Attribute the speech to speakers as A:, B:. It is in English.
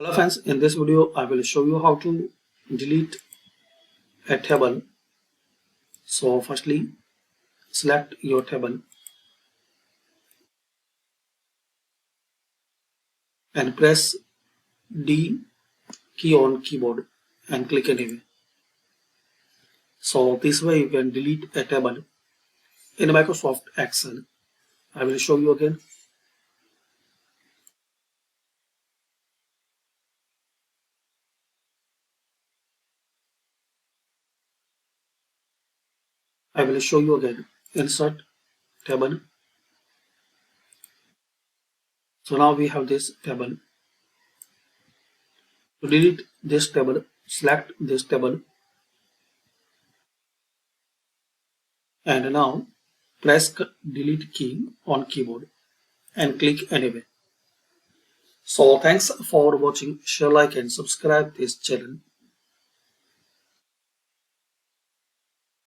A: Hello friends, in this video I will show you how to delete a table. So firstly, select your table and press D key on keyboard and click anywhere. So this way you can delete a table in Microsoft Excel. I will show you again. I will show you again. Insert table. So now we have this table. To delete this table, select this table and now press delete key on keyboard and click anywhere. So thanks for watching. Share, like and subscribe this channel.